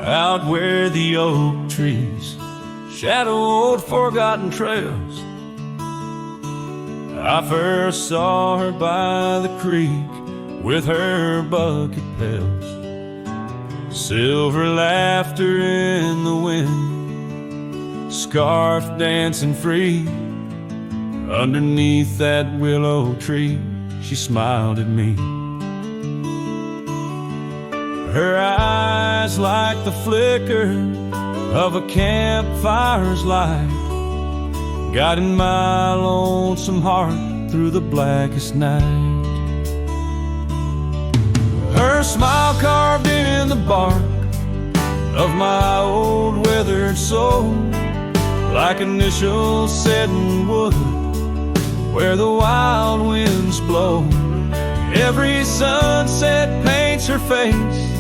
out where the oak trees shadowed forgotten trails. I first saw her by the creek with her bucket pails. Silver laughter in the wind, scarf dancing free. Underneath that willow tree, she smiled at me. Her eyes like the flicker of a campfire's light, guiding my lonesome heart through the blackest night. Her smile carved in the bark of my old weathered soul, like initials set in wood where the wild winds blow. Every sunset paints her face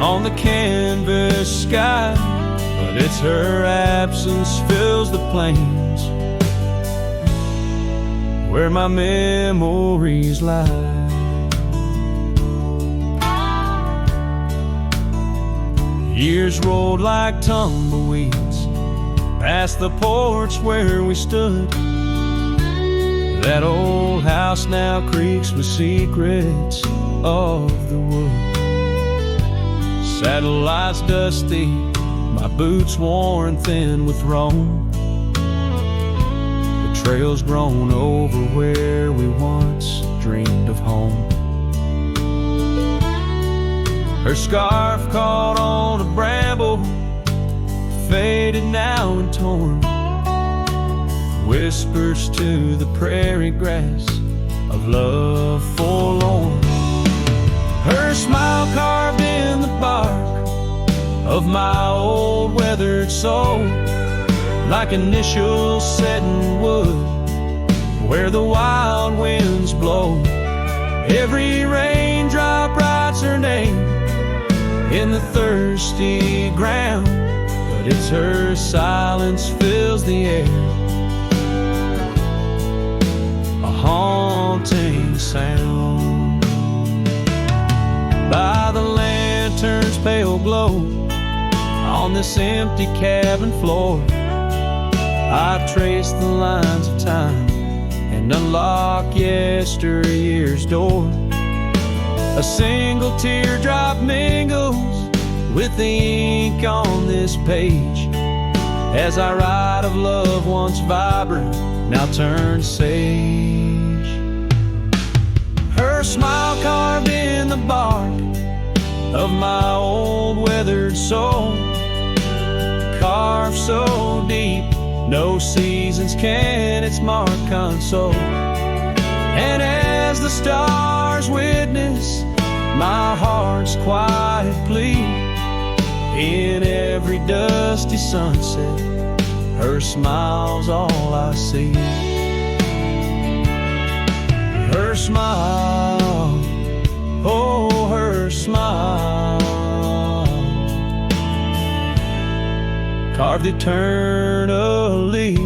on the canvas sky, but it's her absence fills the plains where my memories lie. Years rolled like tumbleweeds past the porch where we stood. That old house now creaks with secrets of the wood. Satellites dusty, my boots worn thin with Rome. The trail's grown over where we once dreamed of home. Her scarf caught on a bramble, faded now and torn, whispers to the prairie grass of love forlorn. Her smile carved in the bark of my old weathered soul, like initials set in wood where the wild winds blow. Every raindrop writes her name in the thirsty ground, but it's her silence fills the air, a haunting sound. By the lantern's pale glow on this empty cabin floor, I trace the lines of time and unlock yesteryear's door. A single teardrop mingles with the ink on this page as I write of love once vibrant, now turned sage. Her smile carved in the bark of my old weathered soul, carved so deep no seasons can its mark console. And as the stars witness my heart's quiet plea, in every dusty sunset her smile's all I see. Her smile, oh her smile, carved eternally.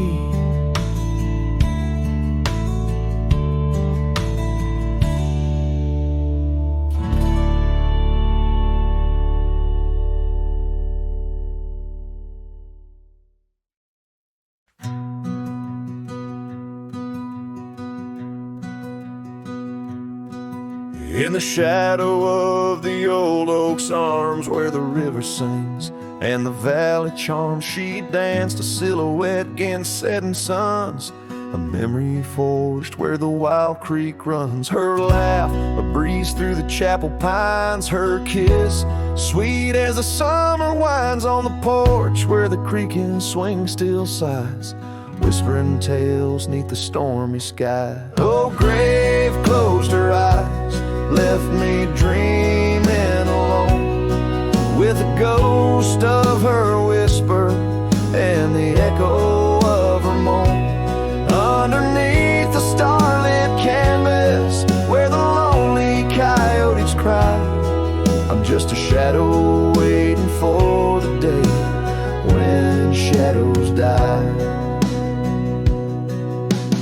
In the shadow of the old oak's arms where the river sings and the valley charms, she danced a silhouette against setting suns, a memory forged where the wild creek runs. Her laugh, a breeze through the chapel pines, her kiss, sweet as the summer winds on the porch where the creaking swing still sighs, whispering tales neath the stormy sky. Oh, grave closed her eyes, left me dreaming alone, with the ghost of her whisper and the echo of her moan. Underneath the starlit canvas where the lonely coyotes cry, I'm just a shadow waiting for the day when shadows die.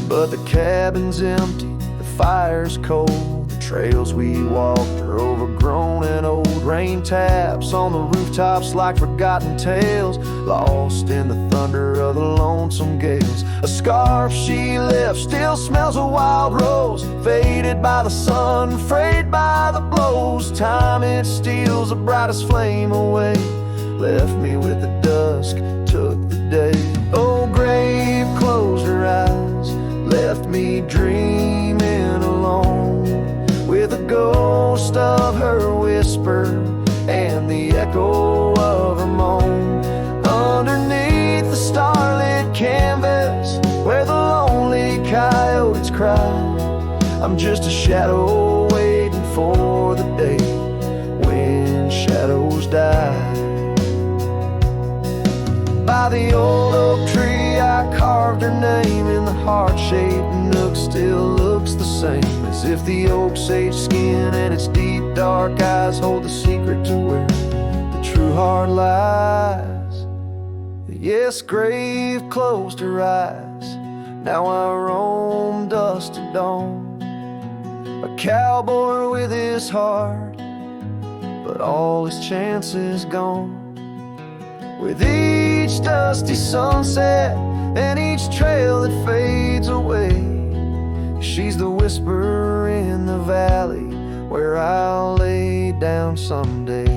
But the cabin's empty, the fire's cold. The trails we walked are overgrown and old. Rain taps on the rooftops like forgotten tales, lost in the thunder of the lonesome gales. A scarf she left still smells of wild rose, faded by the sun, frayed by the blows. Time, it steals the brightest flame away, left me with the dusk, took the day. Oh, grave closed her eyes, left me dreaming alone, with a ghost of her whisper and the echo of her moan. Underneath the starlit canvas where the lonely coyotes cry, I'm just a shadow waiting for the day when shadows die. By the old oak tree I carved her name in the heart-shaped nook, still looks the same, as if the oak's aged skin and its deep dark eyes hold the secret to where the true heart lies. Yes, grave closed her eyes, now I roam dusk to dawn, a cowboy with his heart, but all his chances gone. With each dusty sunset and each trail that fades away, she's the whisper in the valley where I'll lay down someday.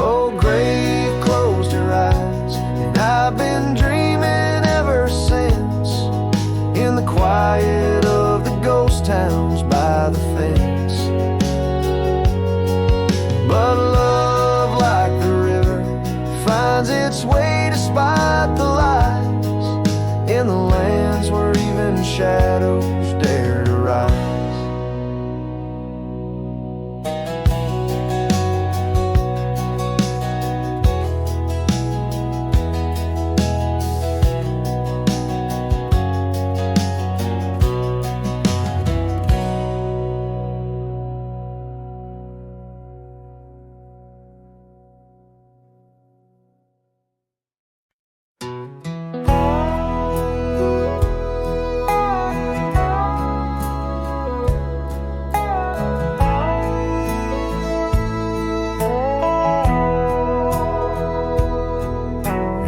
Oh, grave closed her eyes, and I've been dreaming ever since, in the quiet of the ghost towns by the fence. But love, like the river, finds its way despite the lies, in the lands where even shadows dare to rise.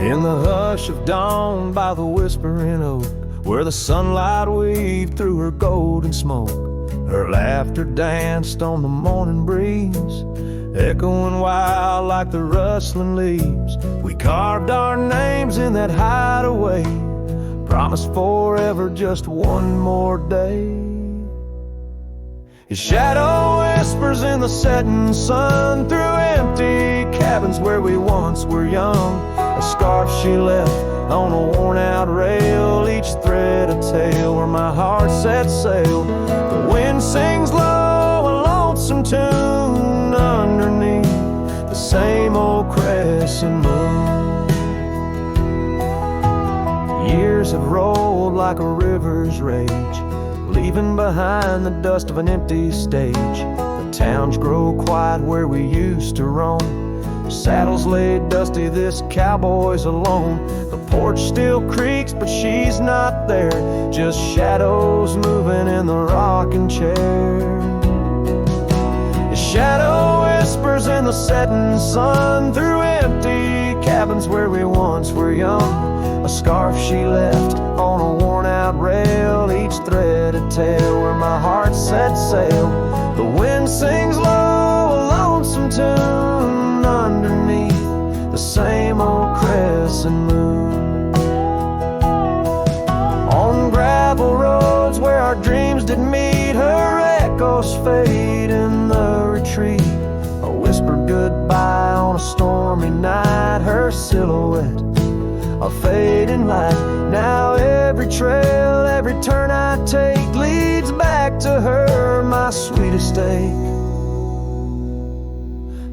In the hush of dawn by the whispering oak, where the sunlight weaved through her golden smoke, her laughter danced on the morning breeze, echoing wild like the rustling leaves. We carved our names in that hideaway, promised forever just one more day. His shadow whispers in the setting sun through empty cabins where we once were young. A scarf she left on a worn-out rail, each thread a tale where my heart set sail. The wind sings low, a lonesome tune underneath the same old crescent moon. Years have rolled like a river's rage, leaving behind the dust of an empty stage. The towns grow quiet where we used to roam, saddles laid dusty, this cowboy's alone. The porch still creaks, but she's not there, just shadows moving in the rocking chair. His shadow whispers in the setting sun through empty cabins where we once were young. A scarf she left on a worn-out rail, each thread a tale where my heart set sail. The wind sings low, a lonesome tune underneath the same old crescent moon. On gravel roads where our dreams did meet, her echoes fade in the retreat. A whispered goodbye on a stormy night, her silhouette a fading light. Now every trail, every turn I take leads back to her, my sweetest ache.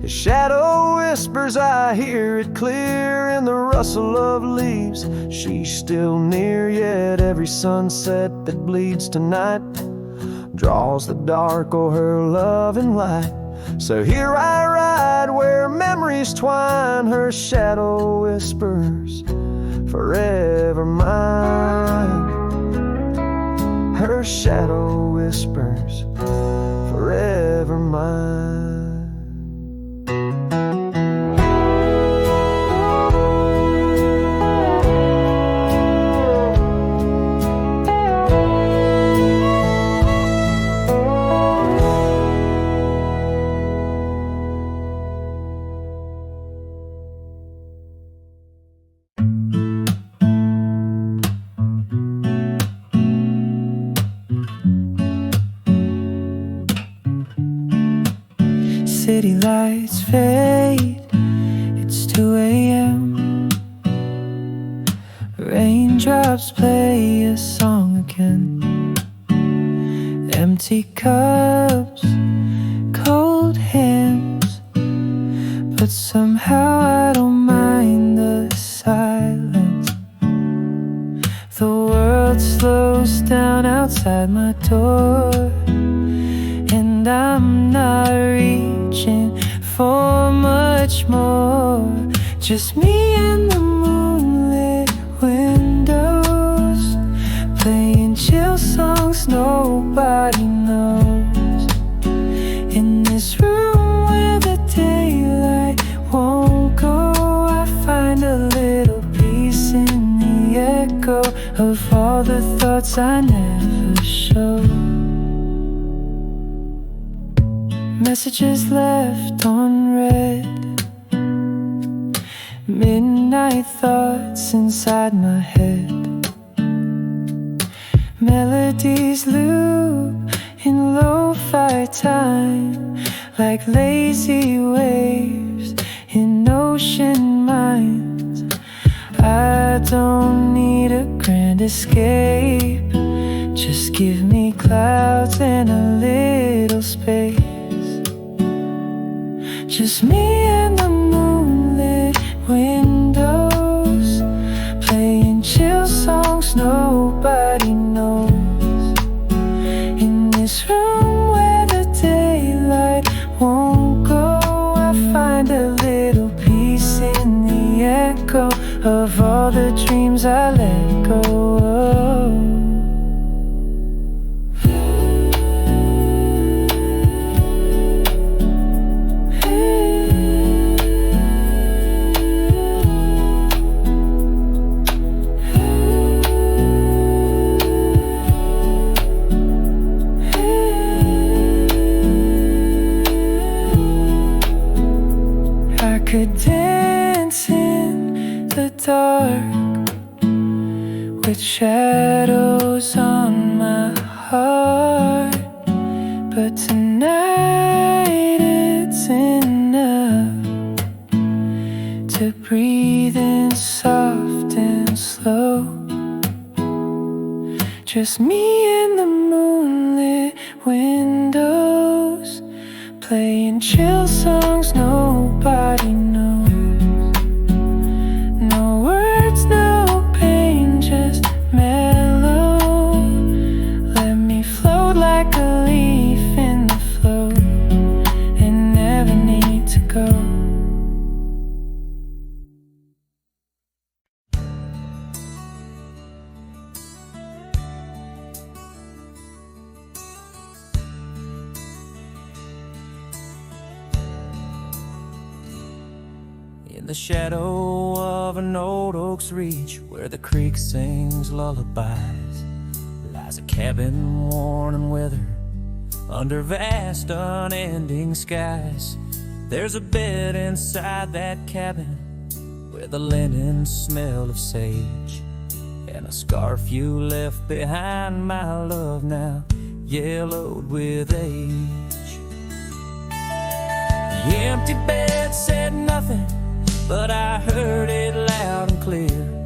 His shadow whispers, I hear it clear in the rustle of leaves. She's still near, yet every sunset that bleeds tonight draws the dark o'er her loving light. So here I ride where memories twine, her shadow whispers, forever mine. Her shadow whispers, forever mine. City lights fade, it's 2 a.m. Raindrops play a song again. Empty cups, cold hands, but somehow I don't mind the silence. The world slows down outside my door, and I'm not reaching for much more. Just me and the moonlit windows, playing chill songs nobody knows. In this room where the daylight won't go, I find a little peace in the echo of all the thoughts I never showed. Messages left unread, midnight thoughts inside my head. Melodies loop in lo-fi time, like lazy waves in ocean minds. I don't need a grand escape, just give me clouds and a little space. Just me and the moonlit windows, playing chill songs nobody knows. In this room where the daylight won't go, I find a little peace in the echo of all the dreams I let go of. Could dance in the dark with shadows on my heart, but tonight it's enough to breathe in soft and slow. Just me and the moonlit windows, playing chill songs nobody knows. No words, no pain, just mellow. Let me float like a leaf in the flow and never need to go. In the shadow of an old oak's reach, where the creek sings lullabies, lies a cabin worn and weathered under vast unending skies. There's a bed inside that cabin with a linen smell of sage, and a scarf you left behind, my love, now yellowed with age. The empty bed said nothing, but I heard it loud and clear.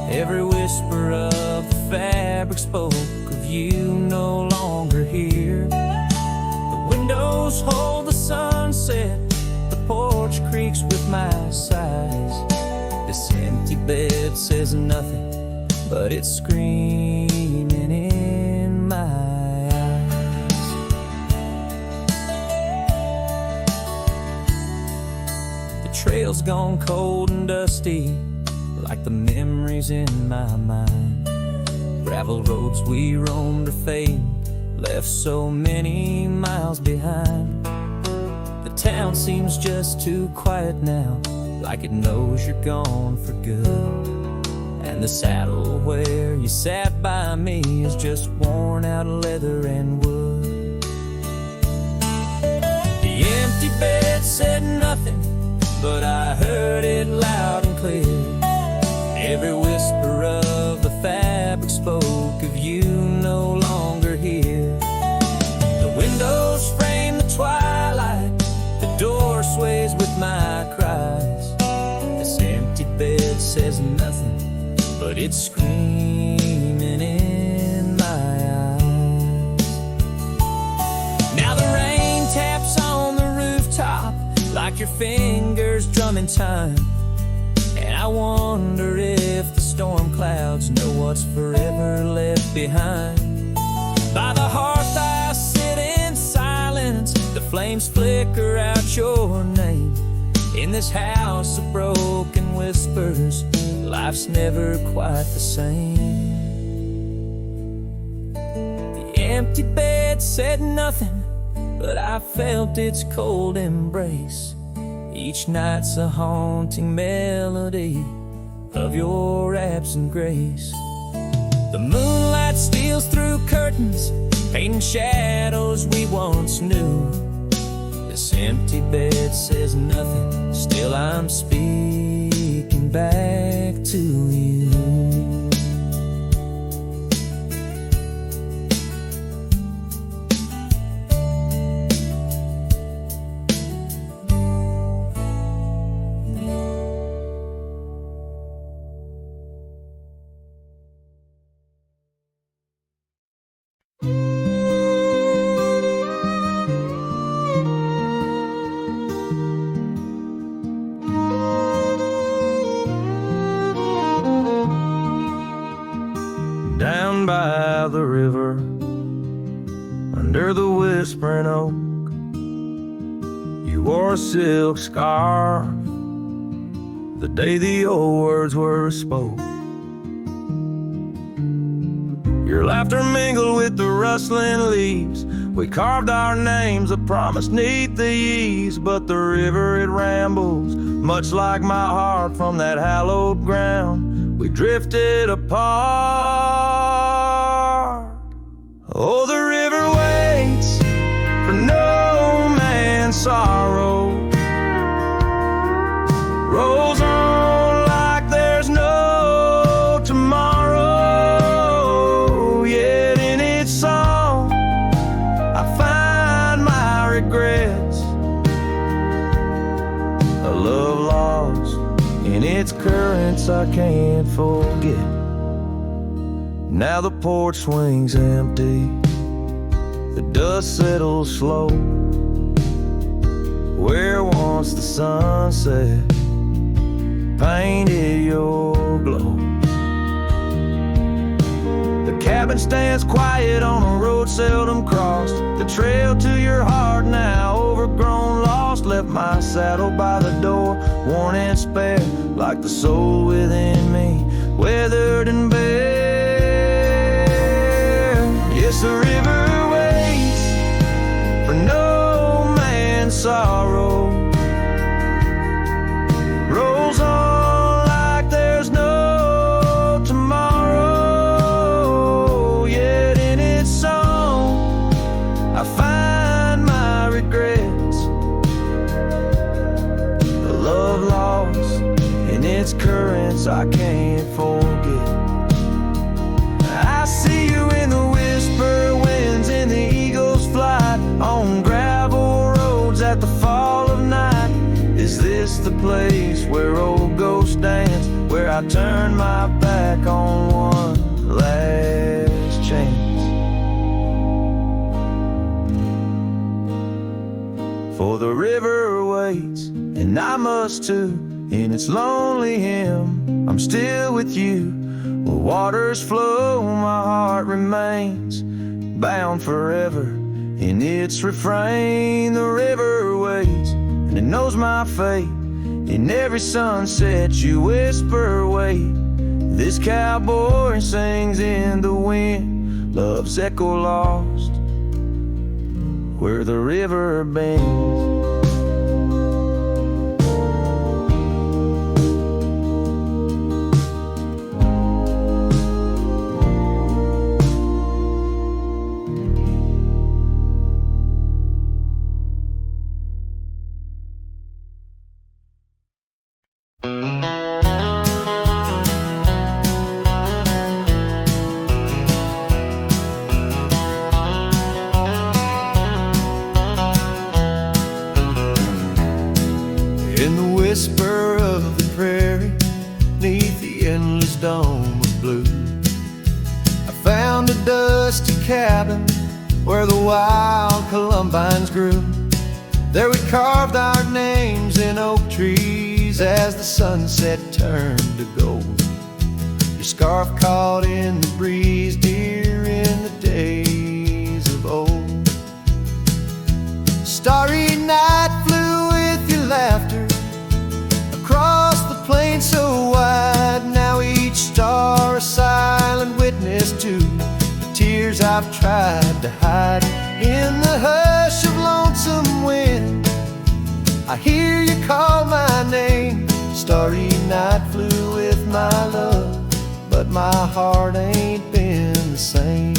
Every whisper of the fabric spoke of you no longer here. The windows hold the sunset, the porch creaks with my sighs. This empty bed says nothing, but it's screaming in my eyes. The trail's gone cold and dusty, like the memories in my mind. gravel roads we roamed are fading, left so many miles behind. The town seems just too quiet now, like it knows you're gone for good. And the saddle where you sat by me is just worn out leather and wood. The empty bed said nothing, but I heard it loud and clear. Every whisper of the fabric spoke of you no longer here. The windows frame the twilight, the door sways with my cries. This empty bed says nothing, but it's screaming in my eyes. Now the rain taps on the rooftop like your fingers drumming time. And I wonder if the storm clouds know what's forever left behind. By the hearth I sit in silence, the flames flicker out your name. In this house of broken whispers, life's never quite the same. The empty bed said nothing, but I felt its cold embrace. Each night's a haunting melody of your absent grace. The moonlight steals through curtains, painting shadows we once knew. This empty bed says nothing, still I'm speaking back to you. Down by the river, under the whispering oak, you wore a silk scarf the day the old words were spoke. Your laughter mingled with the rustling leaves. We carved our names, a promise neath the eaves. But the river, it rambles, much like my heart from that hallowed ground. We drifted apart. Oh, the river waits for no man's sorrow, rolls on like there's no tomorrow. Yet in its song I find my regrets, a love lost in its currents I can't forget. Now the porch swings empty, the dust settles slow, where once the sunset painted your glow. The cabin stands quiet on a road seldom crossed. The trail to your heart now overgrown, lost. Left my saddle by the door, worn and spare, like the soul within me, weathered and bare. Yes, the river waits for no man's sorrow, rolls on like there's no tomorrow. Yet in its song I find my regrets, a love lost in its currents I can't forget. I see you in the whisper winds, in the eagle's flight, on gravel roads at the fall of night. Is this the place where old ghosts dance, where I turn my back on one last chance? For the river waits, and I must too, in its lonely hymn. I'm still with you, where waters flow, my heart remains bound forever in its refrain. The river waits, and it knows my fate. In every sunset you whisper, wait, This cowboy sings in the wind, love's echo lost where the river bends. In the whisper of the prairie, neath the endless dome of blue, I found a dusty cabin where the wild columbines grew. There we carved our names in oak trees as the sunset turned to gold. Your scarf caught in the breeze, dear, in the days of old. Starry night flew with your laughter across the plain so wide. Now each star a silent witness to the tears I've tried to hide. In the hush of lonesome wind, I hear you call my name. Starry night flew with my love, but my heart ain't been the same.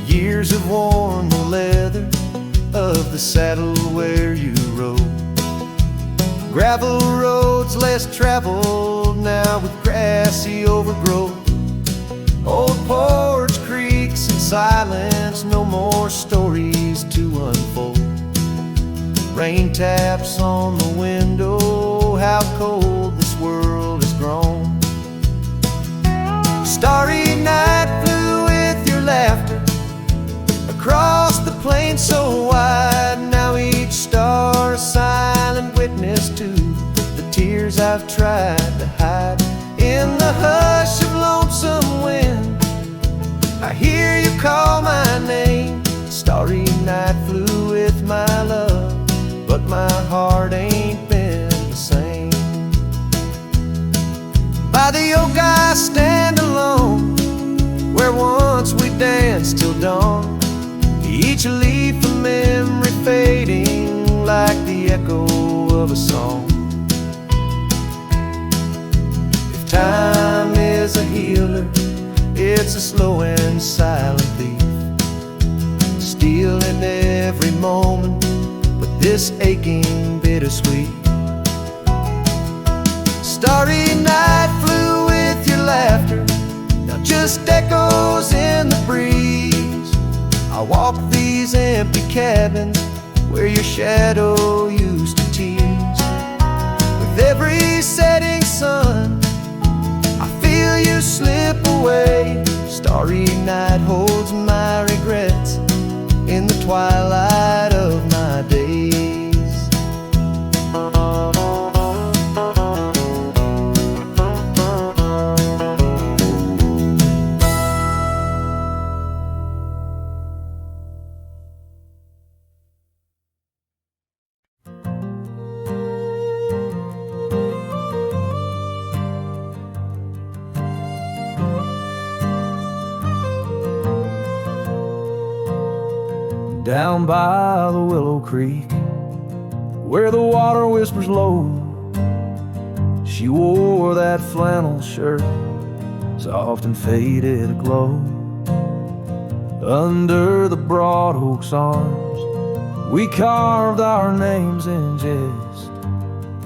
Years have worn the leather of the saddle where you rode. Gravel roads less traveled now with grassy overgrowth. Old porch creaks in silence, no more stories to unfold. Rain taps on the window, how cold this world has grown. Starry night flew with your laughter across the plain so wide. Now each star a silent witness to the tears I've tried to hide. In the hush of lonesome wind, I hear you call my name. Starry night flew with my love, but my heart ain't been the same. By the oak I stand alone, where once we danced till dawn. Each leaf a memory fading like the echo of a song. If time is a healer, it's a slow and silent thief, stealing every moment with this aching bittersweet. Starry night flew with your laughter, now just echoes in the breeze. I walk these empty cabins where your shadow used to tease. With every setting sun, I feel you slip away. Starry night holds my regrets in the twilight of my days. Down by the Willow Creek, where the water whispers low, she wore that flannel shirt, soft and faded aglow. Under the broad oak's arms, we carved our names in jest,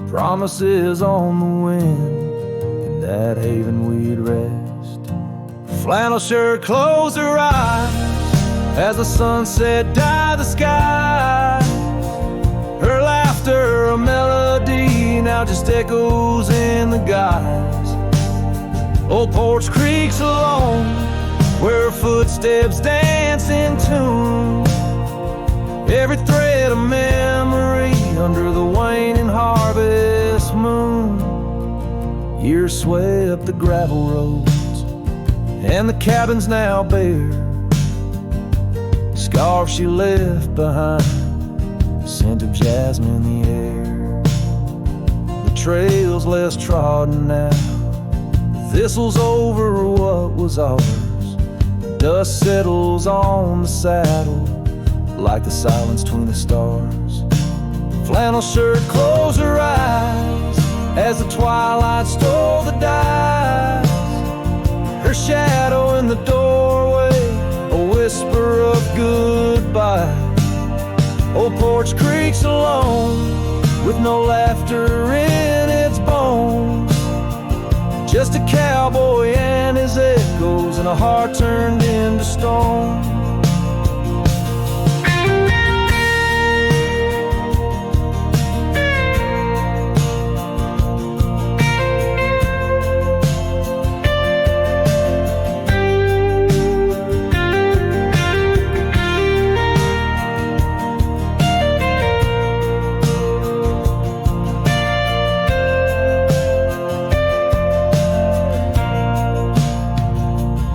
promises on the wind, in that haven we'd rest. Flannel shirt closed her eyes as the sunset dyed the sky. Her laughter a melody now just echoes in the guise. Old porch creaks alone where her footsteps dance in tune. Every thread of memory under the waning harvest moon. Years swept the gravel roads and the cabins now bare, scarf she left behind, the scent of jasmine in the air. The trail's less trodden now, the thistle's over what was ours. The dust settles on the saddle like the silence between the stars. Flannel shirt closed her eyes as the twilight stole the dice. Her shadow in the doorway, a whisper of goodbye. Old porch creaks alone with no laughter in its bones. Just a cowboy and his echoes and a heart turned into stone.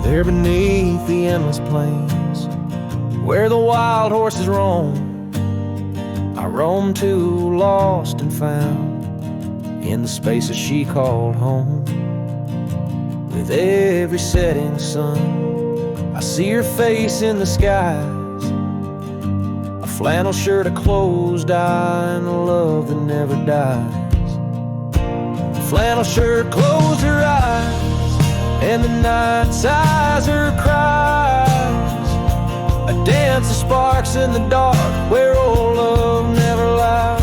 There beneath the endless plains, where the wild horses roam, I roam too, lost and found, in the spaces she called home. With every setting sun, I see her face in the skies, a flannel shirt, a closed eye, and a love that never dies. The flannel shirt closed her eyes, and the night sighs her cries. A dance of sparks in the dark where old love never lies.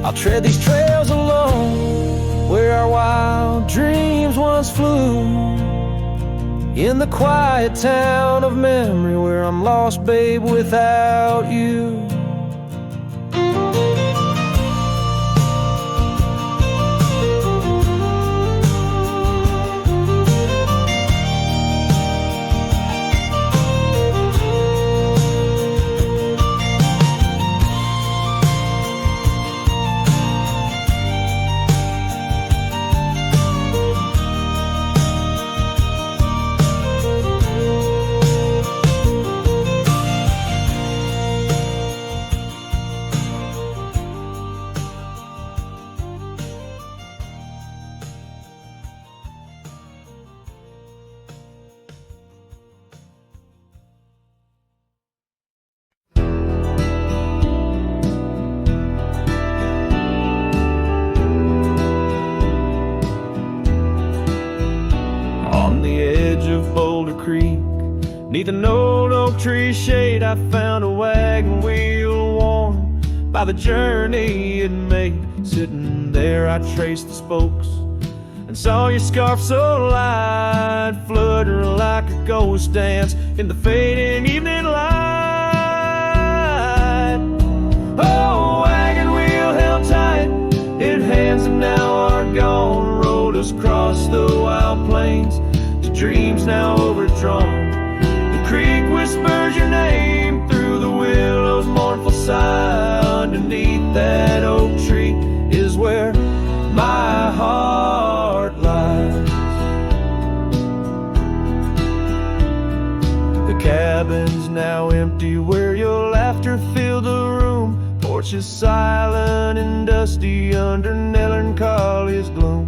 I'll tread these trails alone where our wild dreams once flew, in the quiet town of memory where I'm lost, babe, without you. Neath an old oak tree shade, I found a wagon wheel worn by the journey it made. Sitting there, I traced the spokes and saw your scarf so light, flutter like a ghost dance in the fading evening light. Oh, wagon wheel held tight, its hands that now are gone, rolled us across the wild plains to dreams now overdrawn. Creek whispers your name through the willow's mournful sigh. Underneath that oak tree is where my heart lies. The cabin's now empty where your laughter filled the room. Porch is silent and dusty under melancholy's gloom.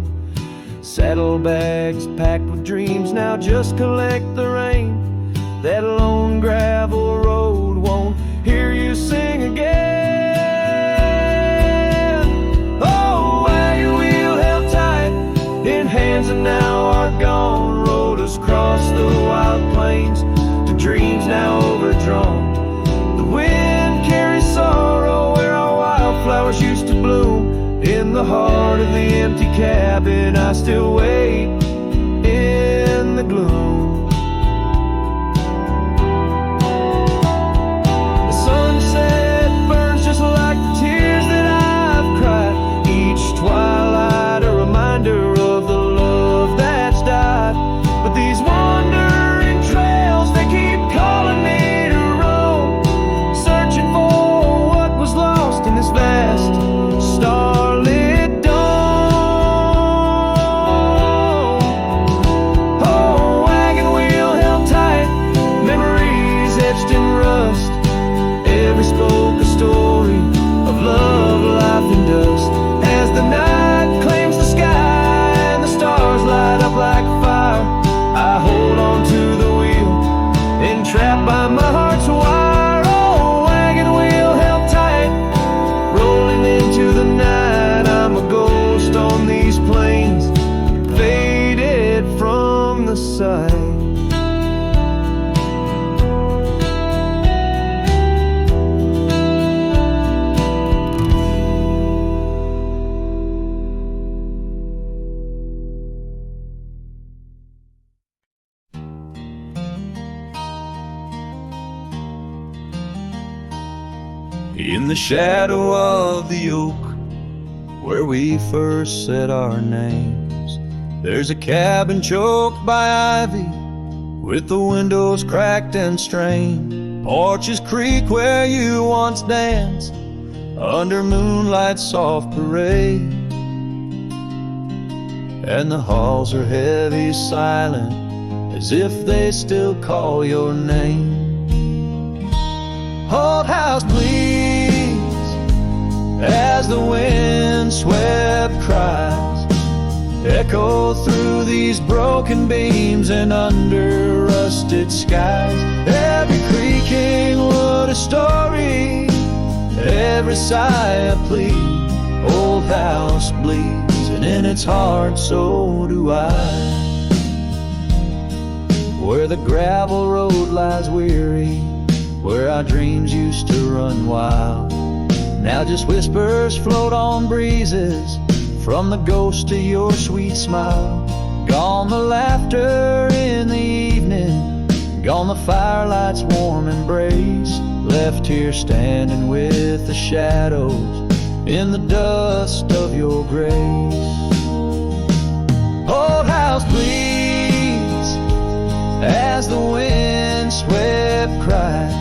Saddlebags packed with dreams now just collect the rain. That lone gravel road won't hear you sing again. Oh, wagon wheel held tight in hands that now are gone, rolled us across the wild plains to dreams now overdrawn. The wind carries sorrow where our wildflowers used to bloom. In the heart of the empty cabin, I still wait in the gloom. Twilight, a reminder of the love that's died. But these wandering trails, they keep calling me to roam, searching for what was lost in this vast starlit dome. Oh, In the shadow of the oak where we first said our names, there's a cabin choked by ivy with the windows cracked and strained. Porches creak where you once danced under moonlight's soft parade, and the halls are heavy, silent, as if they still call your name. Old house bleeds as the wind swept cries echo through these broken beams and under rusted skies. Every creaking wood a story, every sigh a plea. Old house bleeds, and in its heart so do I. Where the gravel road lies weary, where our dreams used to run wild, now just whispers float on breezes from the ghost of your sweet smile. Gone the laughter in the evening, gone the firelight's warm embrace, left here standing with the shadows in the dust of your grace. Old house bleeds as the wind swept cries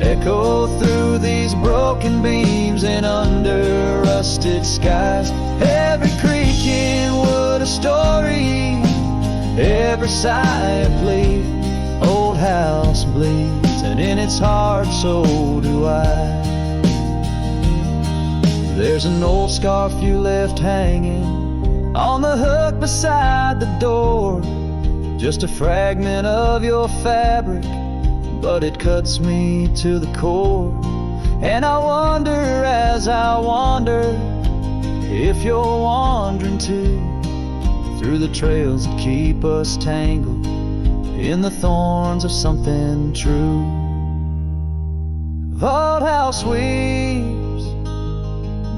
echo through these broken beams and under rusted skies. Every creaking wood a story, every sigh a plea. Old house bleeds, and in its heart so do I. There's an old scarf you left hanging on the hook beside the door, just a fragment of your fabric, but it cuts me to the core. And I wonder as I wander if you're wandering too, through the trails that keep us tangled in the thorns of something true. The old house weeps,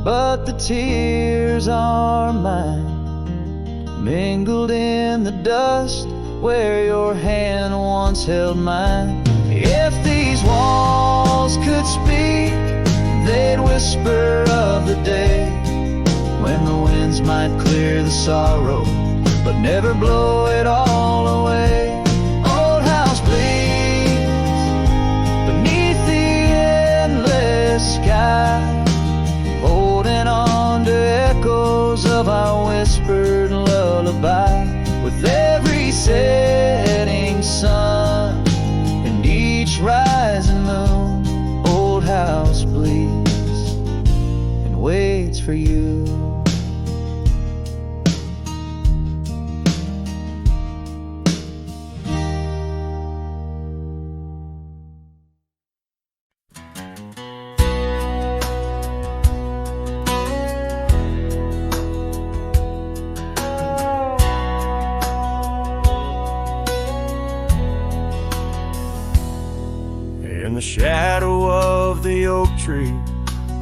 but the tears are mine, mingled in the dust where your hand once held mine. If these walls could speak, they'd whisper of the day when the winds might clear the sorrow, but never blow it all away. Old house bleeds beneath the endless sky, holding on to echoes of our whispered lullaby. With every setting sun and each rising moon, old house bleeds and waits for you. In the shadow of the oak tree,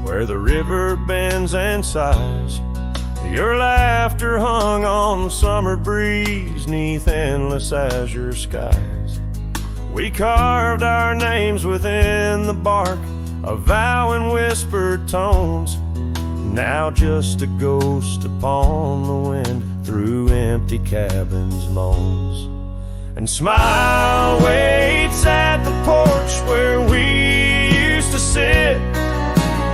where the river bends and sighs, your laughter hung on the summer breeze neath endless azure skies. We carved our names within the bark, a vow in whispered tones, now just a ghost upon the wind through empty cabins' moans. And smile waits at the porch where we used to sit.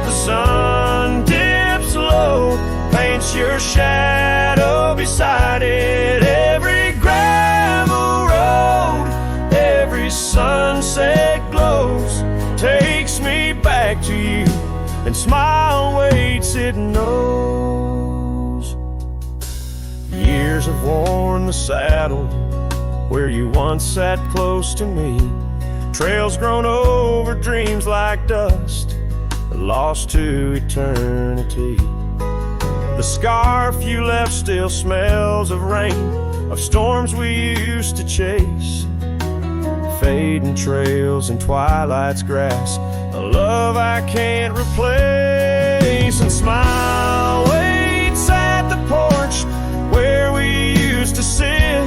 The sun dips low, paints your shadow beside it. Every gravel road, every sunset glows, takes me back to you. And smile waits, it knows. Years have worn the saddle where you once sat close to me. Trails grown over dreams like dust, lost to eternity. The scarf you left still smells of rain, of storms we used to chase, fading trails and twilight's grass, a love I can't replace. And smile waits at the porch where we used to sit.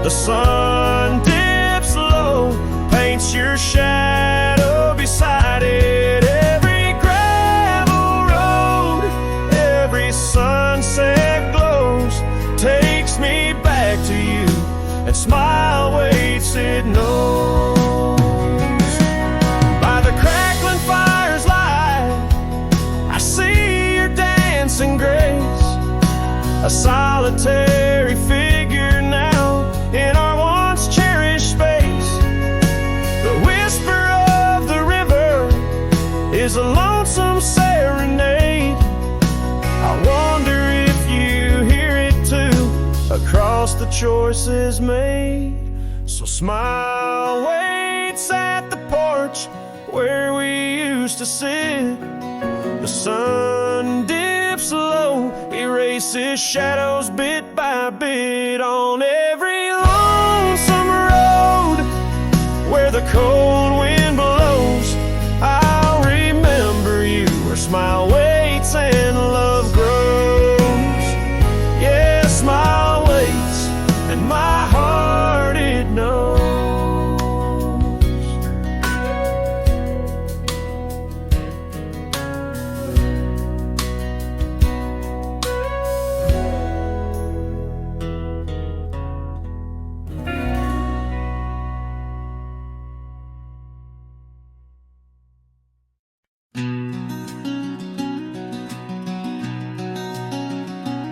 The sun dips low, paints your shadow beside it. smile waits, it knows. By the crackling fire's light, I see your dancing grace, a solitary figure now in our once cherished space. The whisper of the river is a lonesome serenade. I wonder if you hear it too across the choices made. So smile waits at the porch where we used to sit. The sun dips low, erases shadows bit by bit on every lonesome road where the cold wind blows. I'll remember you where smile waits and love grows. Yeah, smile waits and my heart it knows.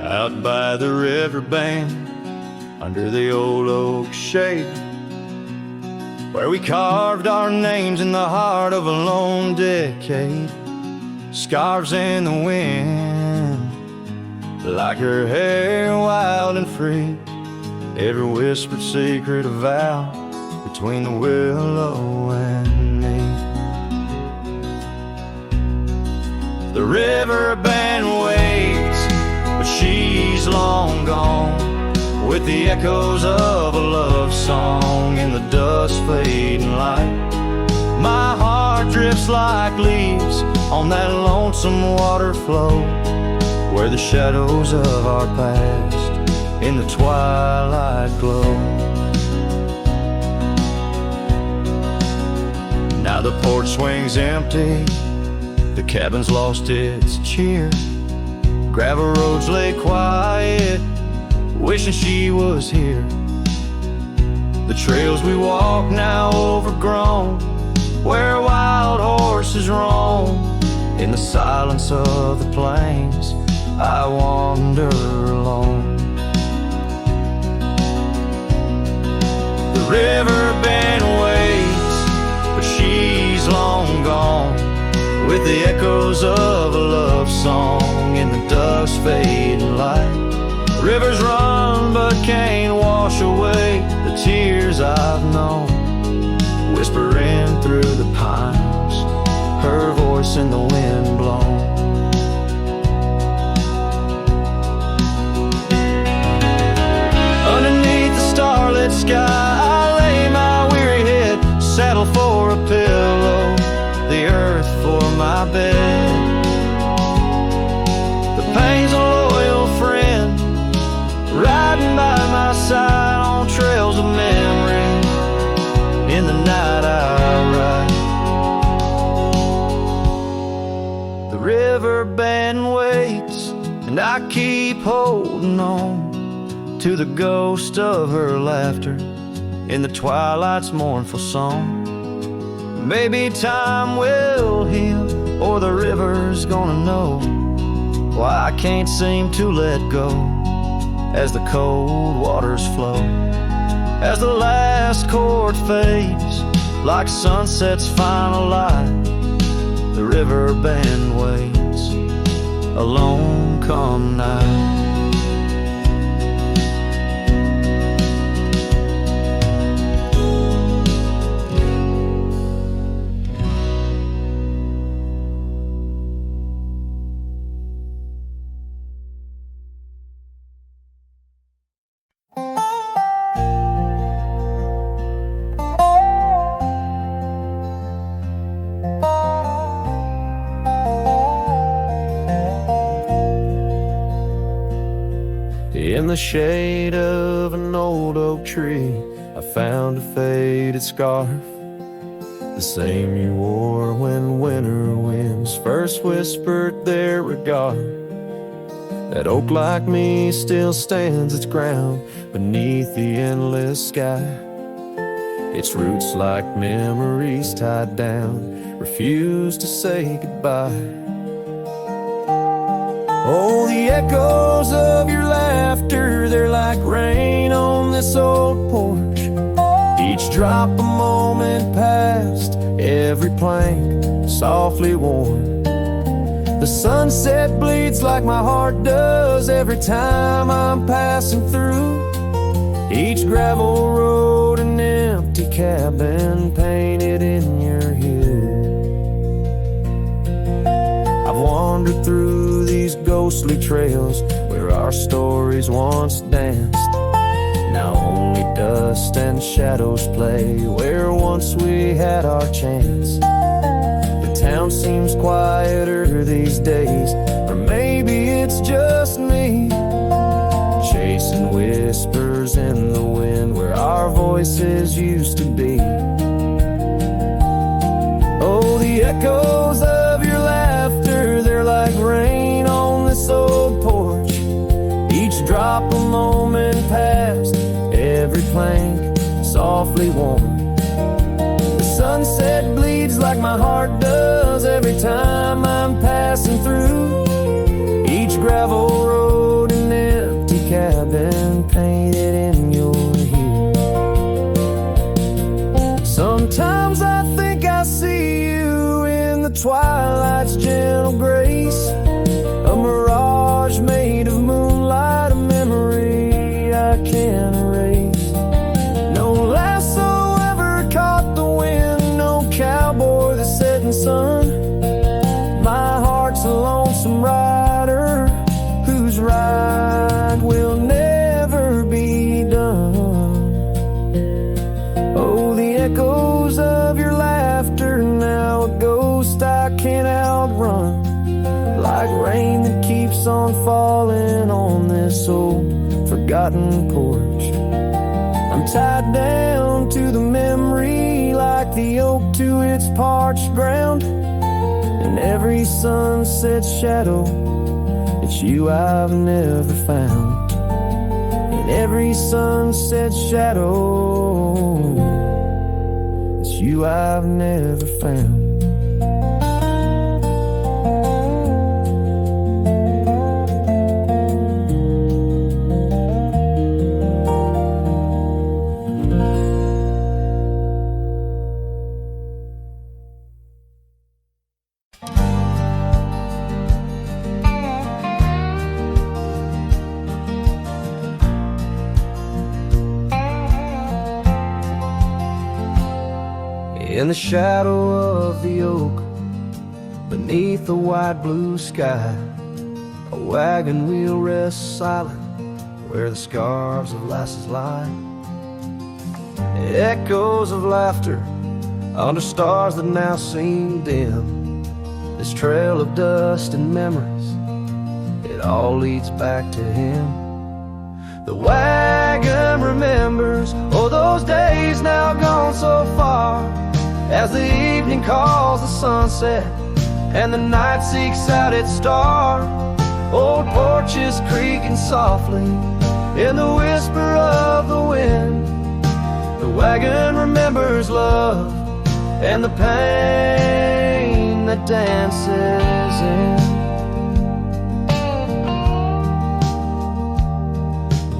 Out by the river bank, under the old oak shade, where we carved our names in the heart of a lone decade. Scarves in the wind, like her hair wild and free. Every whispered secret a vow between the willow and me. The river band waits, but she's long gone, with the echoes of a love song in the dusk fading light. My heart drifts like leaves on that lonesome water flow, where the shadows of our past in the twilight glow. Now the porch swings empty, the cabin's lost its cheer. Gravel roads lay quiet, wishing she was here. The trails we walk now overgrown, where wild horses roam. In the silence of the plains, I wander alone. The river band waits, but she's long gone, with the echoes of a love song in the dusk fading light. Rivers run but can't wash away the tears I've known, whispering through the pines, her voice in the wind blown. Underneath the starlit sky, I lay my weary head, saddle for a pillow, the earth for my bed. The pain's a loyal friend, riding by my side on trails of memory. In the night I ride. The river band waits, and I keep holding on to the ghost of her laughter in the twilight's mournful song. Maybe time will heal, or the river's gonna know why I can't seem to let go as the cold waters flow. As the last chord fades, like sunset's final light, the river band waits, alone come night. In the shade of an old oak tree, I found a faded scarf, the same you wore when winter winds first whispered their regard. That oak like me still stands its ground beneath the endless sky. Its roots like memories tied down, refuse to say goodbye. Oh, the echoes of your laughter, they're like rain on this old porch. Each drop a moment past, every plank softly worn. The sunset bleeds like my heart does every time I'm passing through. Each gravel road, an empty cabin painted in your hue. I've wandered through these ghostly trails where our stories once danced. Now only dust and shadows play where once we had our chance. The town seems quieter these days, or maybe it's just me, chasing whispers in the wind where our voices used to be. Oh, the echoes of your laughter, they're like rain on this old porch. Each drop a moment past, every plank softly worn. The sunset bleeds like my heart does every time I'm passing through. Each gravel road, an empty cabin painted in your hue. Sometimes I think I see you in the twilight's gentle grace, a mirage made of moonlight, a memory I can't erase. No lasso ever caught the wind, no cowboy the setting sun. My heart's a lonesome rider whose ride will never be done. Oh, the echoes of your laughter, now a ghost I can't outrun, like rain that keeps on falling on this old forgotten porch. I'm tied down to the memory like the oak to its parched ground. In every sunset shadow, it's you I've never found. In every sunset shadow, it's you I've never found. In the shadow of the oak, beneath the wide blue sky, a wagon wheel rests silent where the scarves of lasses lie. Echoes of laughter under stars that now seem dim. This trail of dust and memories, it all leads back to him. The wagon remembers, oh, those days now gone so far, as the evening calls the sunset and the night seeks out its star. Old porches creaking softly in the whisper of the wind. The wagon remembers love and the pain that dances in.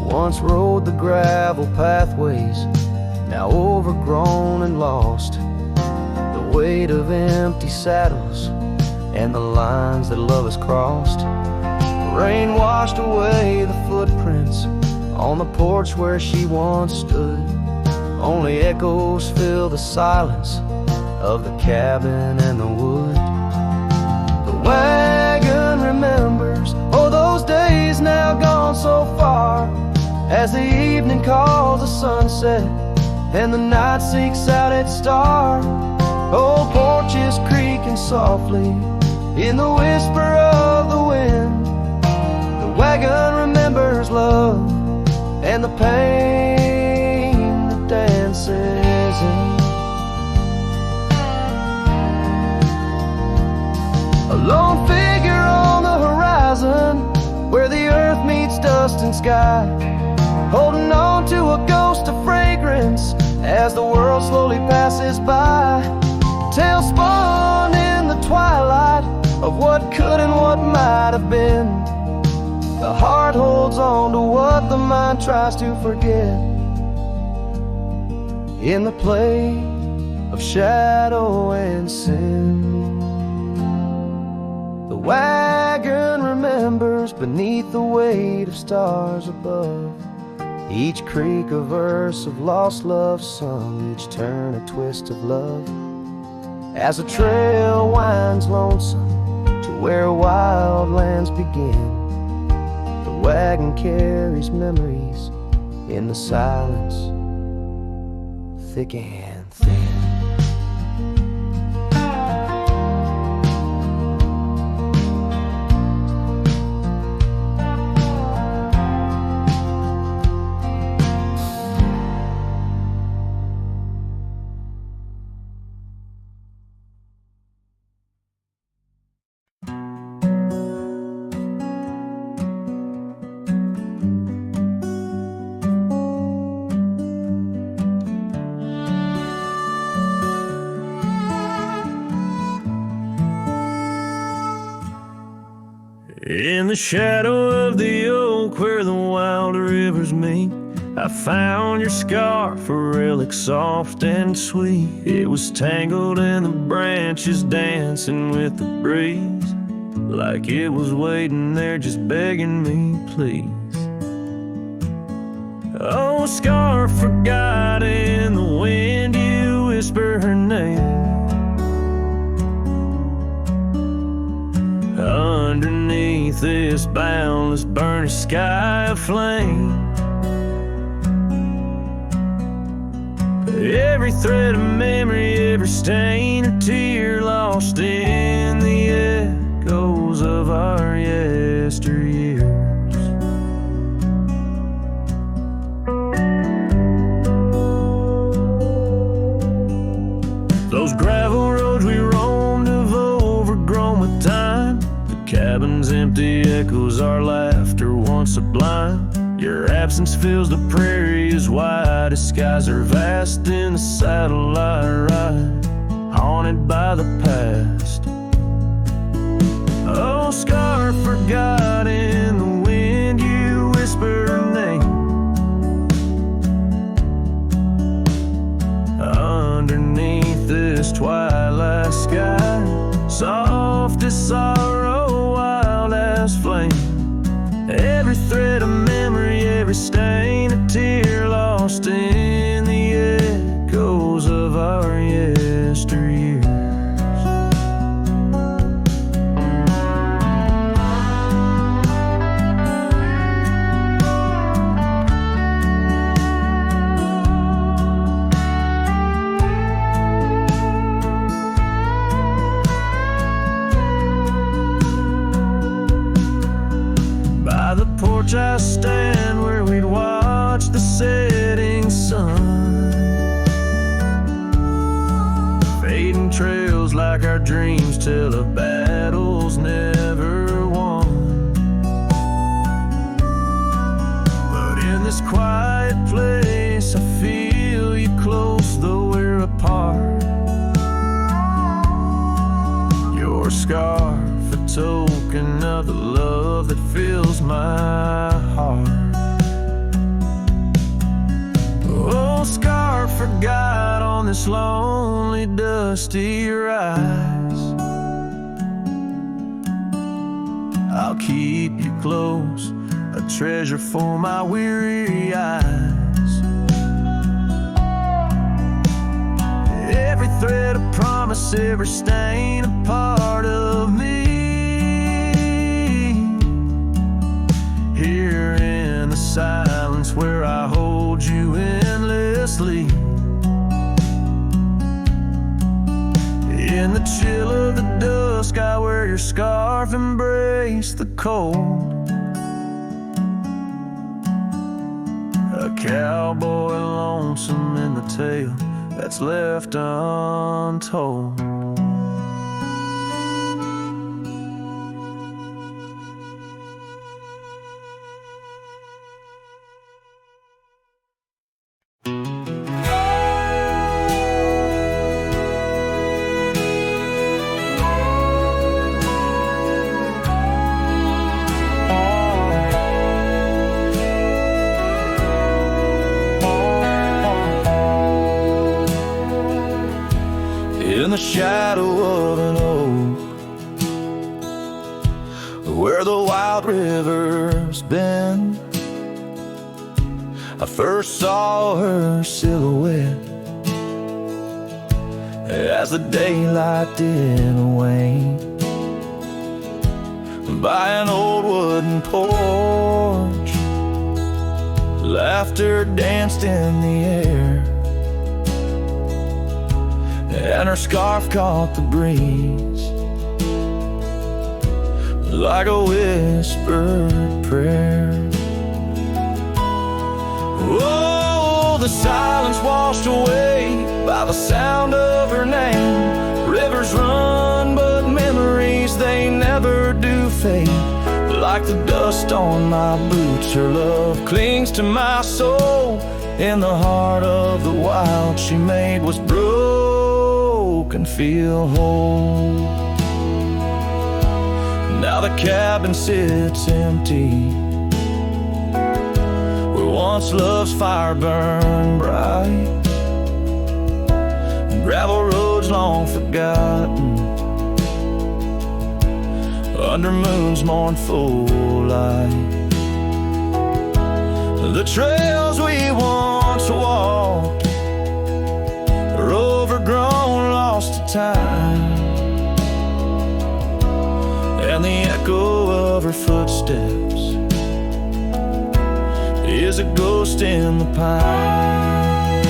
Once rode the gravel pathways, now overgrown and lost. The weight of empty saddles and the lines that love has crossed. The rain washed away the footprints on the porch where she once stood. Only echoes fill the silence of the cabin and the wood. The wagon remembers, oh, those days now gone so far, as the evening calls the sunset and the night seeks out its star. Old porches creaking softly in the whisper of the wind. The wagon remembers love and the pain that dances in. A lone figure on the horizon where the dust and sky, holding on to a ghost of fragrance as the world slowly passes by. Tales spun in the twilight of what could and what might have been. The heart holds on to what the mind tries to forget. In the play of shadow and sin, the wagon remembers beneath the weight of stars above. Each creak a verse of lost love sung, each turn a twist of love. As the trail winds lonesome to where wild lands begin, the wagon carries memories in the silence, thick and thin. In the shadow of the oak where the wild rivers meet, I found your scarf, a relic soft and sweet. It was tangled in the branches, dancing with the breeze, like it was waiting there just begging me, please. Oh, scarf forgot in the wind, you whisper her name. Underneath this boundless burning sky of flame, every thread of memory, every stain or tear lost in the echoes of our yesteryears. Those gravel roads we roamed have overgrown with time. Cabins empty echoes our laughter once sublime. Your absence fills the prairie as wide as skies are vast. In the satellite ride, haunted by the past. Oh, scarf forgot in the wind, you whisper her name. Underneath this twilight sky, soft as sorrow, wild as flame. Every thread of memory, every stain a tear lost in the echoes of our yesteryears. I stand where we'd watch the setting sun, fading trails like our dreams tell of battles never won. But in this quiet place I feel you close though we're apart. Your scarf, a token of the love that fills my heart. Oh, scarf forgot on this lonely dusty rise. I'll keep you close, a treasure for my weary eyes. Every thread a promise, every stain a part of me. Here in the silence where I hold you endlessly, in the chill of the dusk I wear your scarf, embrace the cold. A cowboy lonesome in the tale that's left untold. the shadow of an oak, where the wild river's been, I first saw her silhouette as the daylight did wane. By an old wooden porch, laughter danced in the air, and her scarf caught the breeze like a whispered prayer. Oh, the silence washed away by the sound of her name. Rivers run, but memories, they never do fade. Like the dust on my boots, her love clings to my soul. In the heart of the wild, she made what's broken feel whole. Now the cabin sits empty, where once love's fire burned bright. Gravel roads long forgotten, under moon's mournful light. The trails we once walked are overgrown, lost to time, and the echo of her footsteps is a ghost in the pines.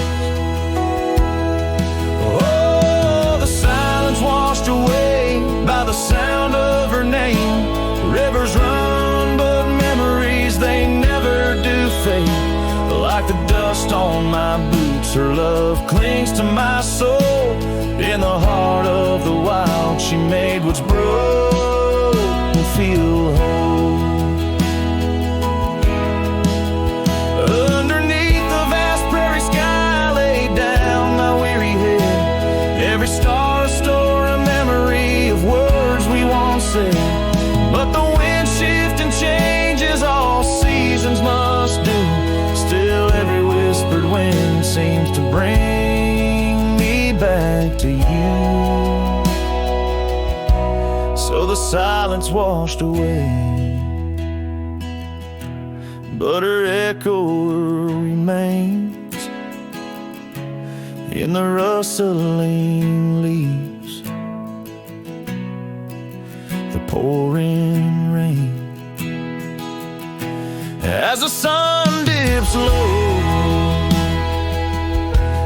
Oh, the silence washed away by the sound of her name. Rivers run, but memories, they never do fade. Like the dust on my boots, her love clings to my soul. In the heart of the wild, she made what's broken feel whole. Underneath the vast prairie sky, laid down my weary head. Every star a store, a memory of words we once said. But the wind shifts and changes, all seasons must do. Still every whispered wind seems to bring me back to you. So the silence washed away, but her echo remains in the rustling leaves, the pouring rain. As the sun dips low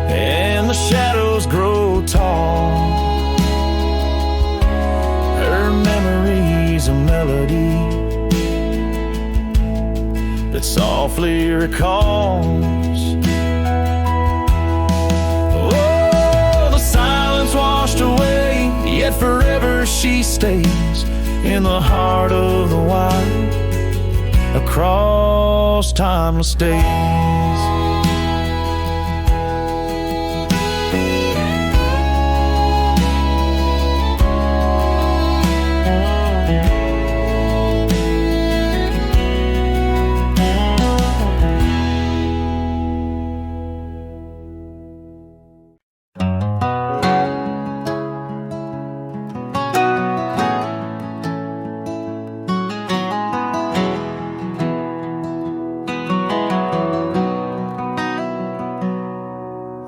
and the shadows grow tall, her memory's a melody that softly recalls. Oh, the silence washed away, yet forever she stays in the heart of the wild, across timeless days.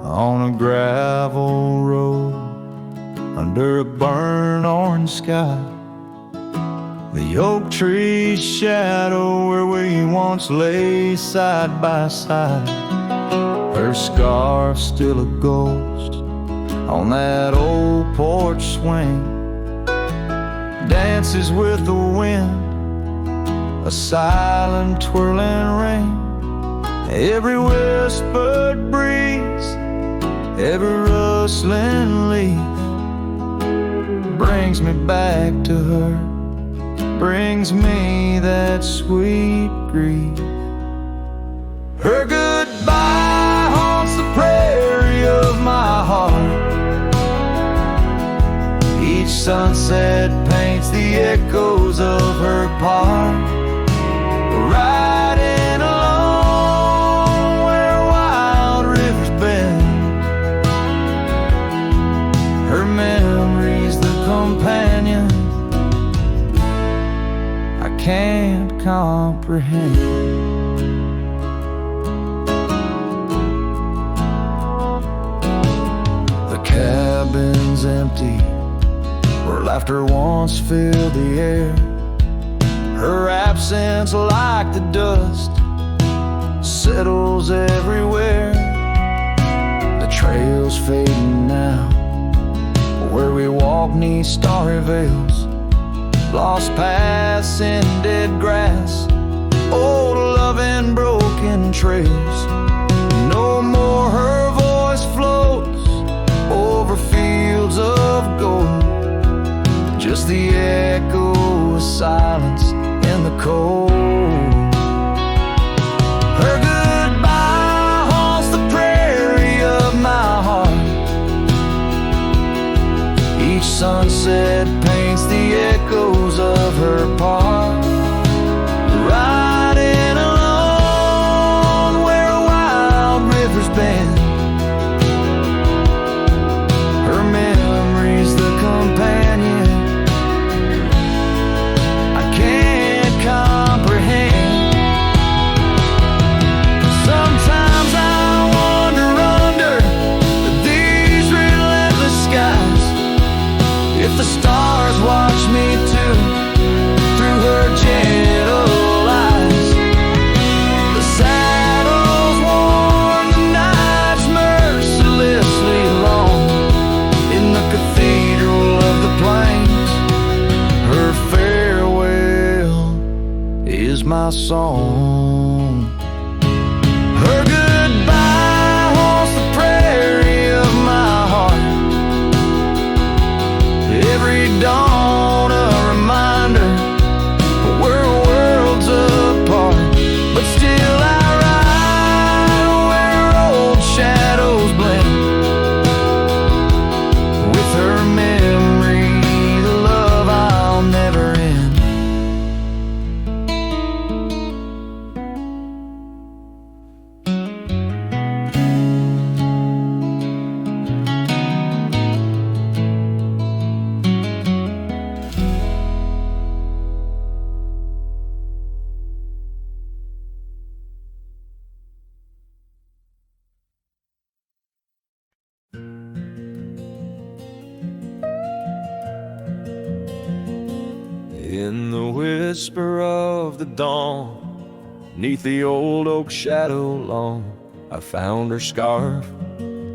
On a gravel road under a burnt orange sky, the oak tree's shadow where we once lay side by side. Her scarf's still a ghost on that old porch swing, dances with the wind, a silent twirling ring. Every whispered breeze, every rustling leaf brings me back to her, brings me that sweet grief. Her goodbye haunts the prairie of my heart. Each sunset paints the echoes of her part, riding along where wild rivers bend. Her memory comprehend. The cabin's empty, where laughter once filled the air. Her absence, like the dust, settles everywhere. The trail's fading now, where we walk 'neath starry veils. Lost paths in dead grass, old love and broken trails. No more her voice floats over fields of gold, just the echo of silence in the cold. Her goodbye haunts the prairie of my heart. Each sunset paints the echoes of her part. Riding alone where wild rivers bend, her memory's the companion I can't comprehend. Sometimes I wander under these relentless skies. If the stars watch me too, through her gentle eyes. The saddles worn, the nights mercilessly long. In the cathedral of the plains, her farewell is my song. Her goodbye haunts the prairie of my heart. Every dawn a reminder, we're worlds apart. But still I ride where old shadows blend. With her memory, the love I'll never end. In the whisper of the dawn, 'neath the old oak shadow long, I found her scarf,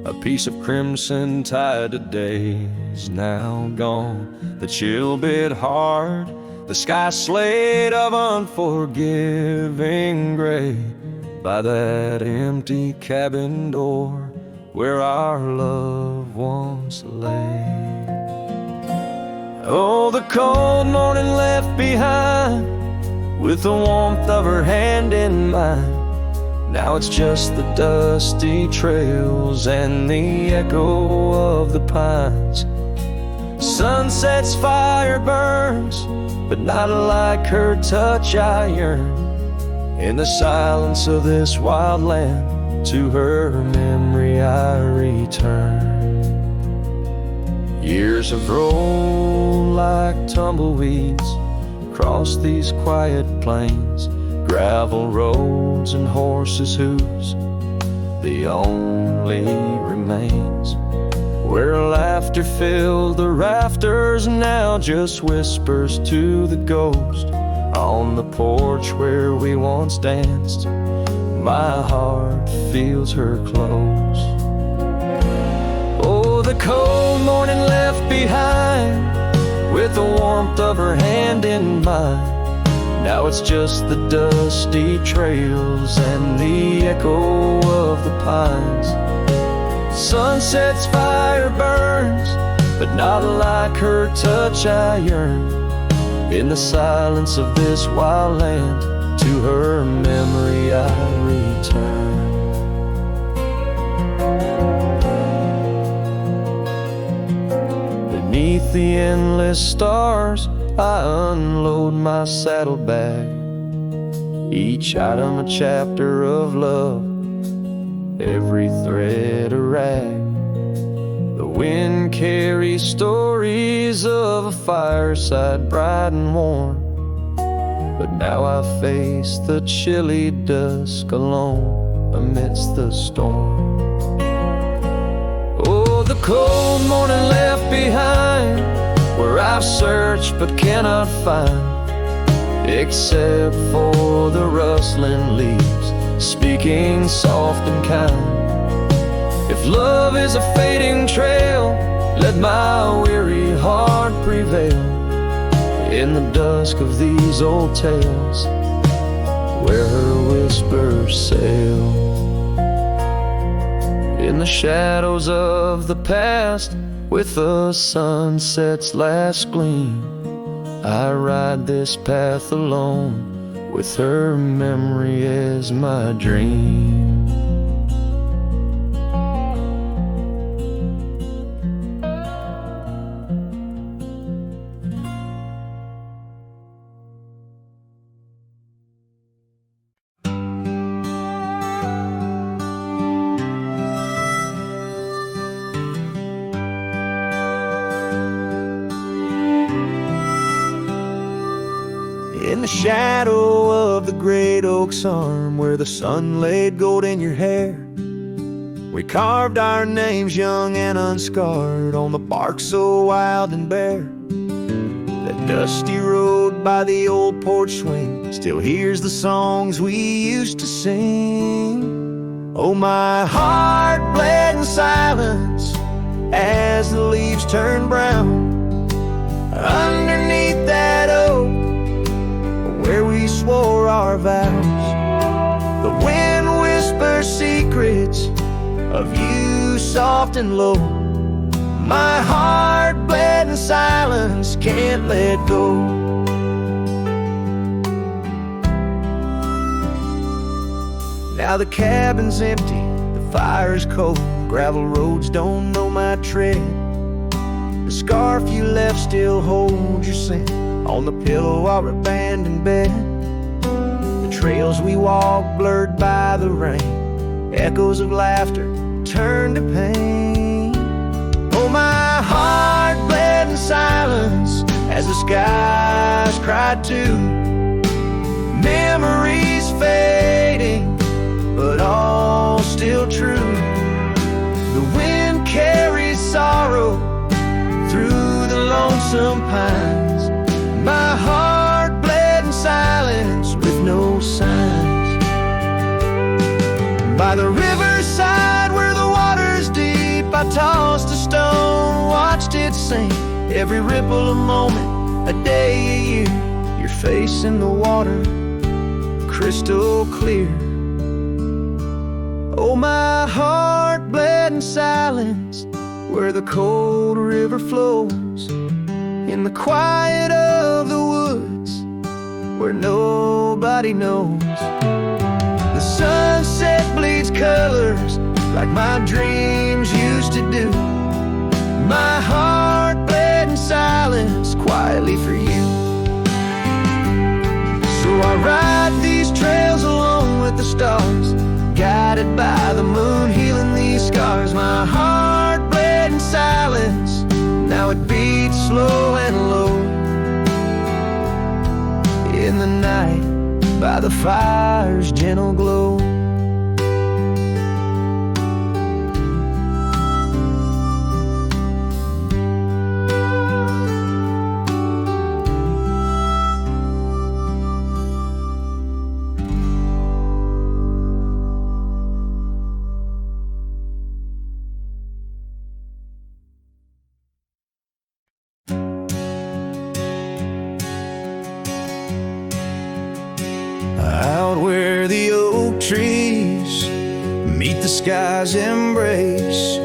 a piece of crimson tied to days now gone. The chill bit hard, the sky slate of unforgiving gray, by that empty cabin door where our love once lay. Oh, the cold morning left behind, with the warmth of her hand in mine. Now it's just the dusty trails and the echo of the pines. Sunset's fire burns, but not like her touch I yearn. In the silence of this wild land, to her memory I return. Years have rolled like tumbleweeds across these quiet plains, gravel roads and horses' hooves, the only remains. Where laughter filled the rafters, now just whispers to the ghost. On the porch where we once danced, my heart feels her close. Oh, the cold morning left behind, with the warmth of her hand in mine. Now it's just the dusty trails and the echo of the pines. Sunset's fire burns, but not like her touch I yearn. In the silence of this wild land, to her memory I return. Beneath the endless stars, I unload my saddlebag. Each item a chapter of love, every thread a rag. The wind carries stories of a fireside bright and warm, but now I face the chilly dusk alone amidst the storm. Oh, the cold morning left behind, where I've searched but cannot find, except for the rustling leaves speaking soft and kind. If love is a fading trail, let my weary heart prevail in the dusk of these old tales, where her whispers sail. In the shadows of the past, with the sunset's last gleam, I ride this path alone, with her memory as my dream. In the shadow of the great oak's arm, where the sun laid gold in your hair, we carved our names young and unscarred on the bark so wild and bare. That dusty road by the old porch swing still hears the songs we used to sing. Oh, my heart bled in silence as the leaves turned brown underneath that oak where we swore our vows. The wind whispers secrets of you soft and low. My heart bled in silence, can't let go. Now the cabin's empty, the fire's cold, gravel roads don't know my tread. The scarf you left still holds your scent on the pillow of our abandoned bed. The trails we walked blurred by the rain, echoes of laughter turned to pain. Oh, my heart bled in silence as the skies cried too. Memories fading, but all still true. The wind carries sorrow through the lonesome pines. My heart bled in silence with no signs. By the riverside where the water's deep, I tossed a stone, watched it sink. Every ripple a moment, a day, a year. Your face in the water, crystal clear. Oh, my heart bled in silence where the cold river flows, in the quiet of the woods where nobody knows. The sunset bleeds colors like my dreams used to do. My heart bled in silence quietly for you. So I ride these trails alone with the stars, guided by the moon healing these scars. My heart bled in silence, now it beats slow and low. In the night, by the fire's gentle glow. Out where the oak trees meet the sky's embrace,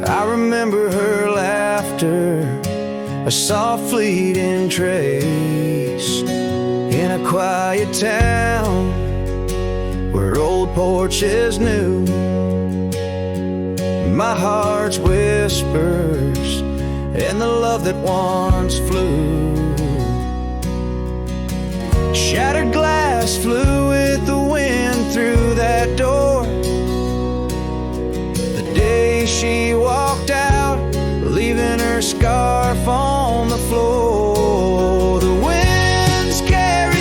I remember her laughter, a soft fleeting trace. In a quiet town where old porches new, my heart's whispers and the love that once flew. Shattered glass flew with the wind through that door the day she walked out, scarf on the floor. The winds carry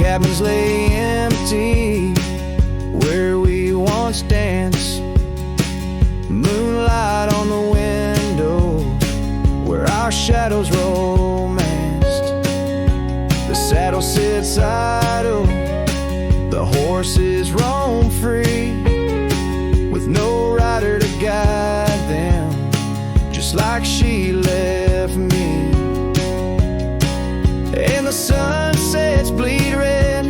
cabins lay empty where we once danced. Moonlight on the window where our shadows romanced. The saddle sits idle, the horses roam free, with no rider to guide them, just like she left me. And the sunsets bleed red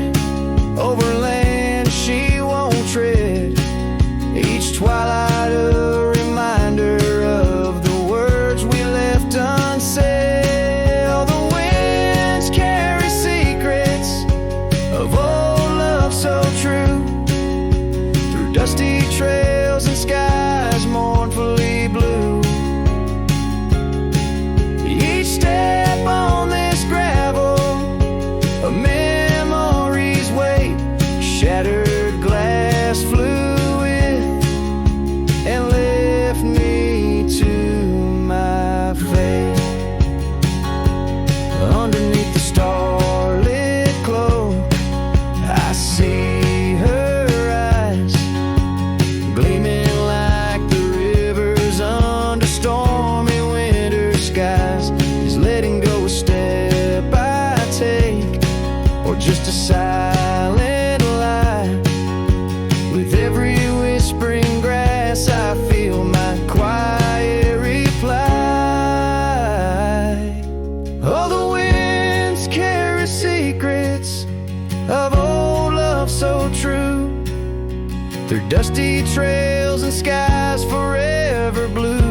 over land she won't tread. Each twilight a reminder of the words we left unsaid. All the winds carry secrets of old love so true, through dusty trails and skies mournfully blue. Each step on this gravel, a memory's weight, shattered glass fluid, and left me to my fate. Underneath the starlit cloak, I see her eyes, gleaming like the rivers under stormy winter skies. Is letting go a step I take, or just a silent lie? With every whispering grass I feel my quiet reply. All the winds carry secrets of old love so true, through dusty trails and skies forever blue.